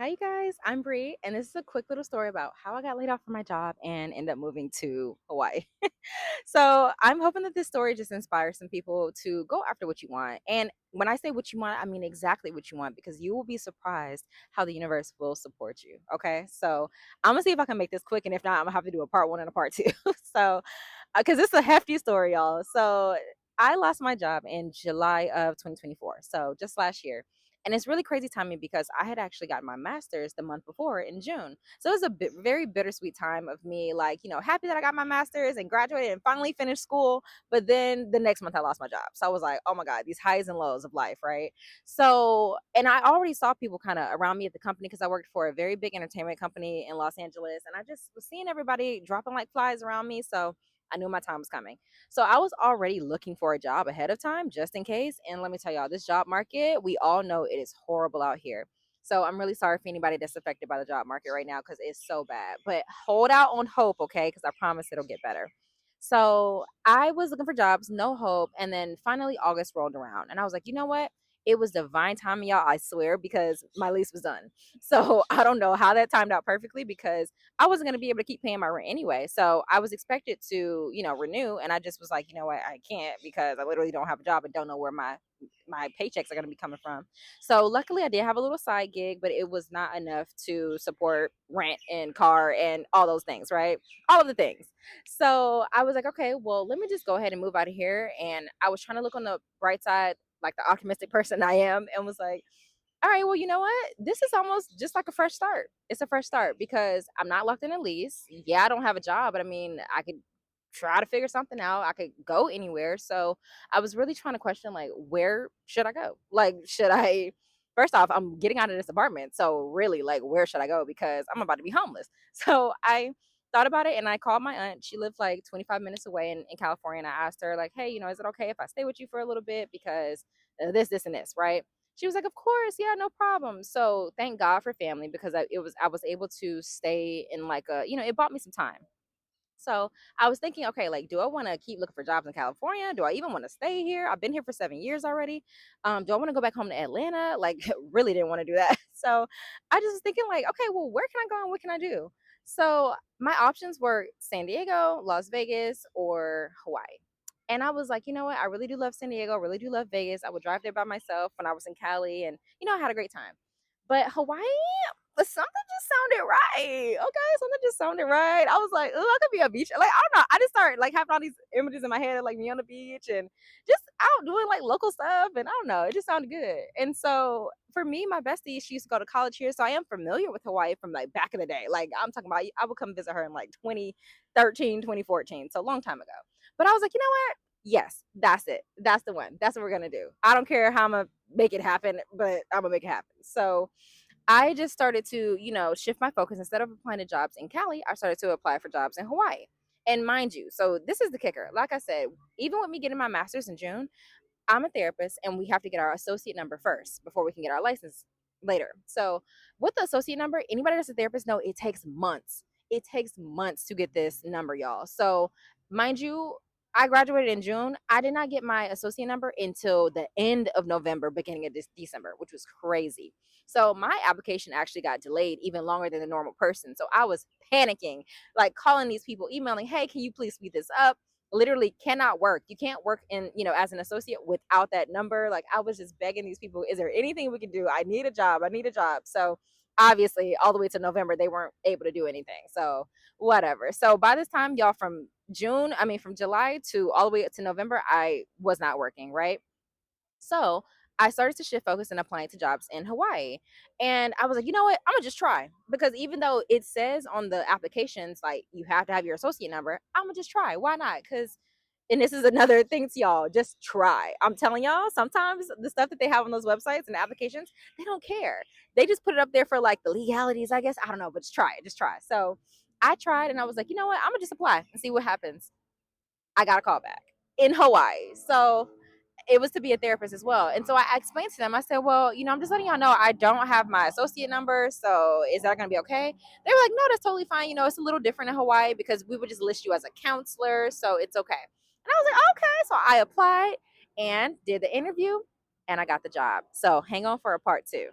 Hi, you guys. I'm Bree, and this is a quick little story about how I got laid off from my job and ended up moving to Hawaii. So, I'm hoping that this story just inspires some people to go after what you want. And when I say what you want, I mean exactly what you want because you will be surprised how the universe will support you. Okay. So, I'm going to see if I can make this quick. And if not, I'm going to have to do a part one and a part two. So, because it's a hefty story, y'all. So, I lost my job in July of 2024. So, just last year. And it's really crazy timing because I had actually got my master's the month before in June. So it was a very bittersweet time of me, like, happy that I got my master's and graduated and finally finished school. But then the next month I lost my job. So I was like, oh my God, these highs and lows of life, right? So, and I already saw people kind of around me at the company because I worked for a very big entertainment company in Los Angeles. And I just was seeing everybody dropping like flies around me. So I knew my time was coming. So I was already looking for a job ahead of time just in case. And let me tell y'all, this job market, we all know it is horrible out here. So I'm really sorry for anybody that's affected by the job market right now because it's so bad. But hold out on hope, okay? Because I promise it'll get better. So I was looking for jobs, no hope. And then finally August rolled around. And I was like, you know what? It was divine timing, y'all, I swear, because my lease was done. So I don't know how that timed out perfectly because I wasn't going to be able to keep paying my rent anyway. So I was expected to, renew. And I just was like, you know what? I can't because I literally don't have a job and don't know where my paychecks are going to be coming from. So luckily I did have a little side gig, but it was not enough to support rent and car and all those things, right? All of the things. So I was like, okay, well, let me just go ahead and move out of here. And I was trying to look on the bright side, like the optimistic person I am, and was like, all right, well, you know what? This is almost just like a fresh start. It's a fresh start because I'm not locked in a lease. Yeah, I don't have a job, but I mean, I could try to figure something out. I could go anywhere. So I was really trying to question, like, where should I go? Like, should I? First off, I'm getting out of this apartment. So really, like, where should I go? Because I'm about to be homeless. So I thought about it and I called my aunt. She lived like 25 minutes away in California. And I asked her, like, hey, is it okay if I stay with you for a little bit? Because this, and this, right? She was like, "Of course, yeah, no problem." So thank God for family because I was able to stay in like it bought me some time. So I was thinking, okay, like, do I want to keep looking for jobs in California? Do I even want to stay here? I've been here for 7 years already. Do I want to go back home to Atlanta? Like, really didn't want to do that. So I just was thinking, like, okay, well, where can I go and what can I do? So my options were San Diego, Las Vegas, or Hawaii. And I was like, you know what? I really do love San Diego. I really do love Vegas. I would drive there by myself when I was in Cali and, I had a great time. But Hawaii, but something just sounded right. Okay, something just sounded right. I was like, oh, I could be a beach. Like, I don't know. I just started like having all these images in my head of like me on the beach and just out doing like local stuff. And I don't know, it just sounded good. And so for me, my bestie, she used to go to college here. So I am familiar with Hawaii from like back in the day. Like I'm talking about I would come visit her in like 2013, 2014. So a long time ago. But I was like, you know what? Yes, that's it. That's the one. That's what we're gonna do. I don't care how I'm gonna make it happen, but I'm gonna make it happen. So I just started to, shift my focus. Instead of applying to jobs in Cali, I started to apply for jobs in Hawaii. And mind you, so this is the kicker. Like I said, even with me getting my master's in June, I'm a therapist and we have to get our associate number first before we can get our license later. So with the associate number, anybody that's a therapist know it takes months. It takes months to get this number, y'all. So mind you, I graduated in June. I did not get my associate number until the end of November, beginning of this December, which was crazy. So my application actually got delayed even longer than the normal person. So I was panicking, like calling these people, emailing, hey, can you please speed this up? Literally cannot work. You can't work in, as an associate without that number. Like I was just begging these people, is there anything we can do? I need a job. I need a job. So obviously all the way to November, they weren't able to do anything. So whatever. So by this time, y'all, from July to all the way up to November, I was not working, right? So I started to shift focus and applying to jobs in Hawaii. And I was like, you know what? I'm gonna just try. Because even though it says on the applications like you have to have your associate number, I'm gonna just try. Why not? Because and this is another thing to y'all, just try. I'm telling y'all, sometimes the stuff that they have on those websites and applications, they don't care. They just put it up there for like the legalities, I guess. I don't know, but just try it. Just try. So I tried and I was like, you know what? I'm gonna just apply and see what happens. I got a call back in Hawaii. So it was to be a therapist as well. And so I explained to them, I said, well, I'm just letting y'all know I don't have my associate number. So is that going to be okay? They were like, no, that's totally fine. It's a little different in Hawaii because we would just list you as a counselor. So it's okay. And I was like, okay. So I applied and did the interview and I got the job. So hang on for a part two.